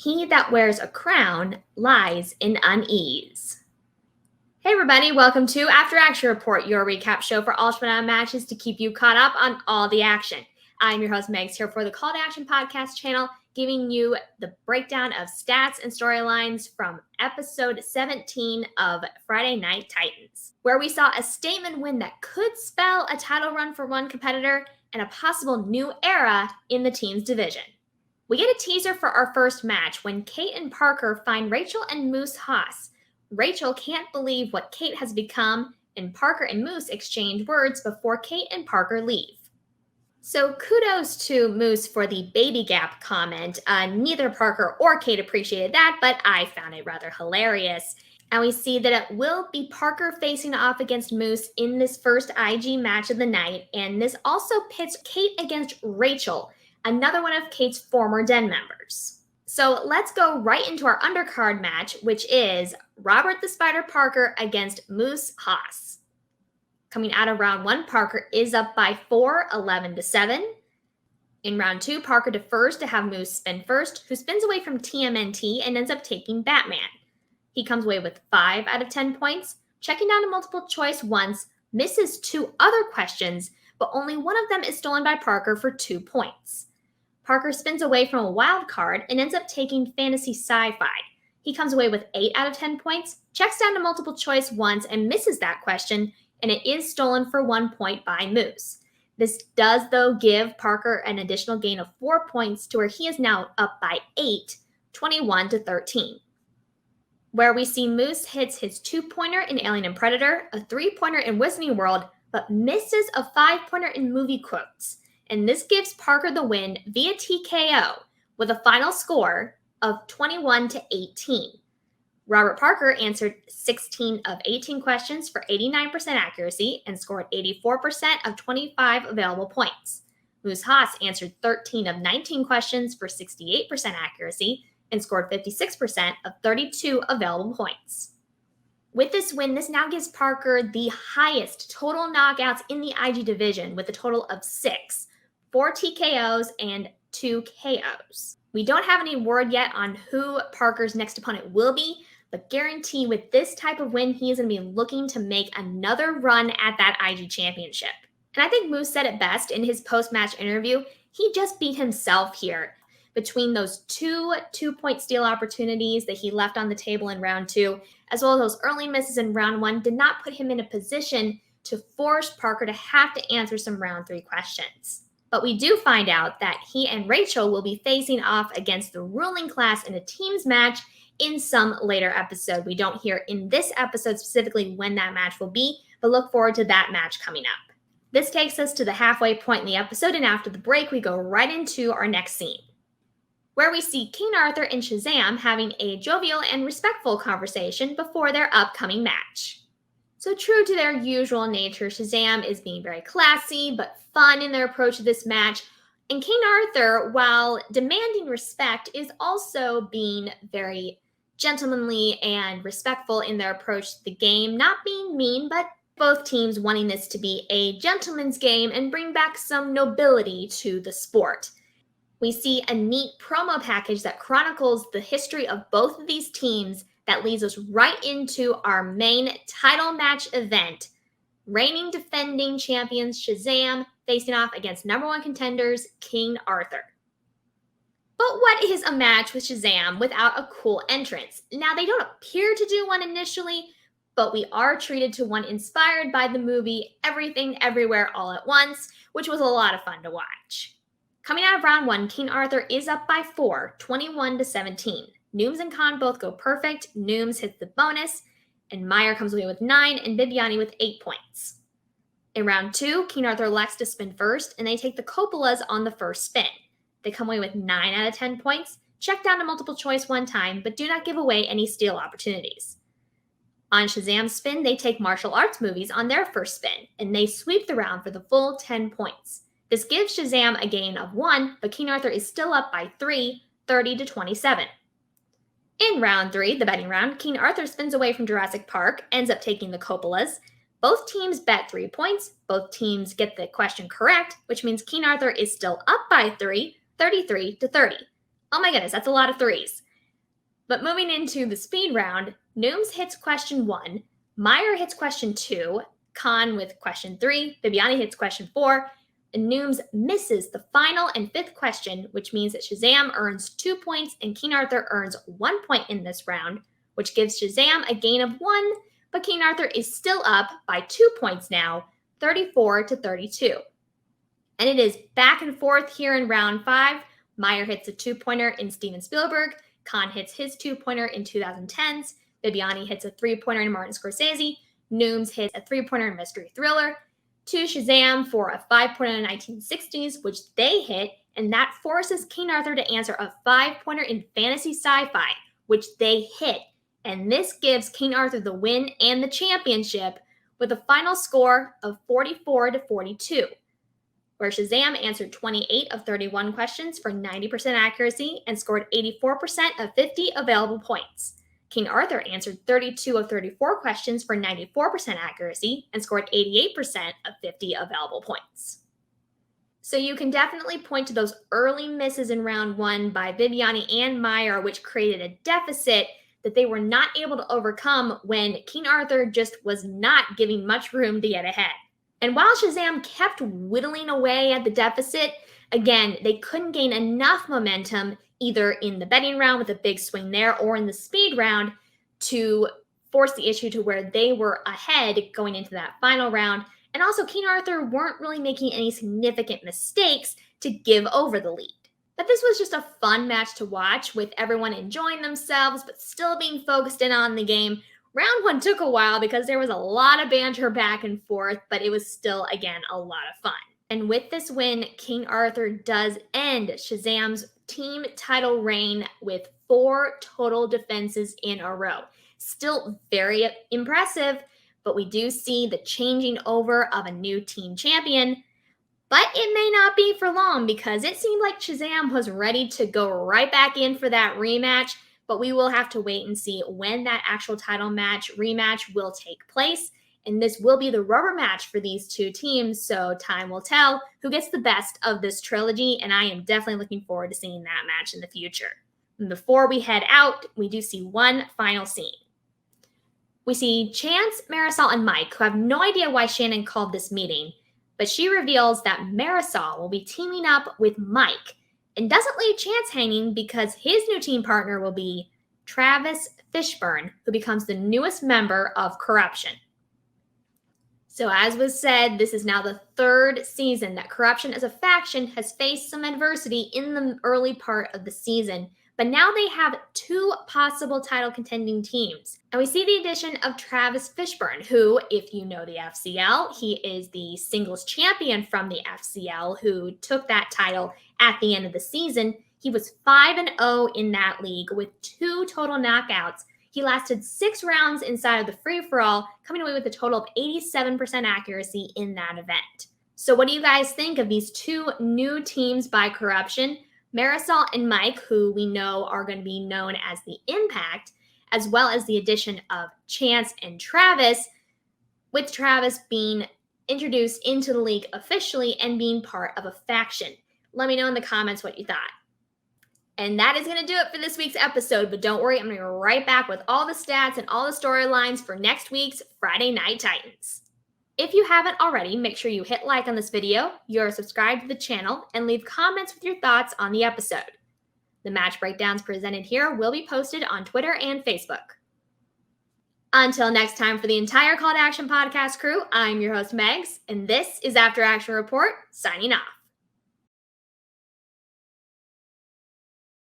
He that wears a crown lies in unease. Hey everybody, welcome to After Action Report, your recap show for all Shazam matches to keep you caught up on all the action. I'm your host Megs here for the Call to Action podcast channel, giving you the breakdown of stats and storylines from episode 17 of Friday Night Titans, where we saw a statement win that could spell a title run for one competitor and a possible new era in the team's division. We get a teaser for our first match when Kate and Parker find Rachel and Moose Haas. Rachel can't believe what Kate has become, and Parker and Moose exchange words before Kate and Parker leave. So kudos to Moose for the baby gap comment. Neither Parker or Kate appreciated that, but I found it rather hilarious. And we see that it will be Parker facing off against Moose in this first IG match of the night, and this also pits Kate against Rachel, another one of Kate's former Den members. So let's go right into our undercard match, which is Robert the Spider Parker against Moose Haas. Coming out of round one, Parker is up by 4, 11-7. In round two, Parker defers to have Moose spin first, who spins away from TMNT and ends up taking Batman. He comes away with 5 out of 10 points, checking down a multiple choice once, misses 2 other questions, but only one of them is stolen by Parker for 2 points. Parker spins away from a wild card and ends up taking fantasy sci-fi. He comes away with 8 out of 10 points, checks down to multiple choice once and misses that question, and it is stolen for 1 point by Moose. This does, though, give Parker an additional gain of 4 points to where he is now up by 8, 21-13. Where we see Moose hits his 2-pointer in Alien and Predator, a 3-pointer in Wizarding World, but misses a 5-pointer in Movie Quotes. And this gives Parker the win via TKO with a final score of 21-18. Robert Parker answered 16 of 18 questions for 89% accuracy and scored 84% of 25 available points. Moose Haas answered 13 of 19 questions for 68% accuracy and scored 56% of 32 available points. With this win, this now gives Parker the highest total knockouts in the IG division with a total of 6. 4 TKOs and 2 KOs. We don't have any word yet on who Parker's next opponent will be, but guarantee with this type of win, he is going to be looking to make another run at that IG championship. And I think Moose said it best in his post-match interview. He just beat himself here. Between those 2 2-point steal opportunities that he left on the table in round 2, as well as those early misses in round 1, did not put him in a position to force Parker to have to answer some round 3 questions. But we do find out that he and Rachel will be facing off against the ruling class in a teams match in some later episode. We don't hear in this episode specifically when that match will be, but look forward to that match coming up. This takes us to the halfway point in the episode, and after the break, we go right into our next scene, where we see King Arthur and Shazam having a jovial and respectful conversation before their upcoming match. So true to their usual nature, Shazam is being very classy but fun in their approach to this match. And King Arthur, while demanding respect, is also being very gentlemanly and respectful in their approach to the game, not being mean, but both teams wanting this to be a gentleman's game and bring back some nobility to the sport. We see a neat promo package that chronicles the history of both of these teams that leads us right into our main title match event. Reigning defending champions Shazam facing off against number 1 contenders King Arthur. But what is a match with Shazam without a cool entrance? Now, they don't appear to do one initially, but we are treated to one inspired by the movie Everything Everywhere All at Once, which was a lot of fun to watch. Coming out of round 1, King Arthur is up by 4, 21-17. Nooms and Khan both go perfect. Nooms hits the bonus, and Meyer comes away with 9, and Bibiani with 8 points. In round 2, King Arthur elects to spin first, and they take the Coppolas on the first spin. They come away with 9 out of 10 points, check down to multiple choice 1 time, but do not give away any steal opportunities. On Shazam's spin, they take martial arts movies on their first spin, and they sweep the round for the full 10 points. This gives Shazam a gain of 1, but King Arthur is still up by 3, 30-27. In round 3, the betting round, King Arthur spins away from Jurassic Park, ends up taking the Coppolas. Both teams bet 3 points. Both teams get the question correct, which means King Arthur is still up by 3, 33-30. Oh my goodness, that's a lot of threes. But moving into the speed round, Nooms hits question 1, Meyer hits question 2, Khan with question 3, Bibiani hits question 4, and Nooms misses the final and 5th question, which means that Shazam earns 2 points and King Arthur earns 1 point in this round, which gives Shazam a gain of 1, but King Arthur is still up by 2 points now, 34-32. And it is back and forth here in round 5. Meyer hits a 2-pointer in Steven Spielberg. Khan hits his 2-pointer in 2010s. Bibiani hits a 3-pointer in Martin Scorsese. Nooms hits a 3-pointer in Mystery Thriller. To Shazam for a 5-pointer in the 1960s, which they hit, and that forces King Arthur to answer a 5-pointer in fantasy sci-fi, which they hit. And this gives King Arthur the win and the championship with a final score of 44-42. Where Shazam answered 28 of 31 questions for 90% accuracy and scored 84% of 50 available points. King Arthur answered 32 of 34 questions for 94% accuracy and scored 88% of 50 available points. So you can definitely point to those early misses in round 1 by Bibiani and Meyer, which created a deficit that they were not able to overcome when King Arthur just was not giving much room to get ahead. And while Shazam kept whittling away at the deficit, again, they couldn't gain enough momentum either in the betting round with a big swing there or in the speed round to force the issue to where they were ahead going into that final round. And also, King Arthur weren't really making any significant mistakes to give over the lead. But this was just a fun match to watch with everyone enjoying themselves but still being focused in on the game. Round 1 took a while because there was a lot of banter back and forth, but it was still, again, a lot of fun. And with this win, King Arthur does end Shazam's team title reign with 4 total defenses in a row. Still very impressive, but we do see the changing over of a new team champion. But it may not be for long because it seemed like Shazam was ready to go right back in for that rematch. But we will have to wait and see when that actual title rematch will take place. And this will be the rubber match for these two teams. So time will tell who gets the best of this trilogy. And I am definitely looking forward to seeing that match in the future. And before we head out, we do see one final scene. We see Chance, Marisol, and Mike, who have no idea why Shannon called this meeting. But she reveals that Marisol will be teaming up with Mike and doesn't leave Chance hanging because his new team partner will be Travis Fishburne, who becomes the newest member of Corruption. So as was said, this is now the 3rd season that Corruption as a faction has faced some adversity in the early part of the season. But now they have 2 possible title contending teams. And we see the addition of Travis Fishburne, who, if you know the FCL, he is the singles champion from the FCL who took that title at the end of the season. He was 5-0 in that league with 2 total knockouts. He lasted 6 rounds inside of the free-for-all, coming away with a total of 87% accuracy in that event. So what do you guys think of these 2 new teams by Corruption? Marisol and Mike, who we know are going to be known as the Impact, as well as the addition of Chance and Travis, with Travis being introduced into the league officially and being part of a faction. Let me know in the comments what you thought. And that is going to do it for this week's episode, but don't worry, I'm going to be right back with all the stats and all the storylines for next week's Friday Night Titans. If you haven't already, make sure you hit like on this video, you're subscribed to the channel, and leave comments with your thoughts on the episode. The match breakdowns presented here will be posted on Twitter and Facebook. Until next time, for the entire Call to Action podcast crew, I'm your host, Megs, and this is After Action Report, signing off.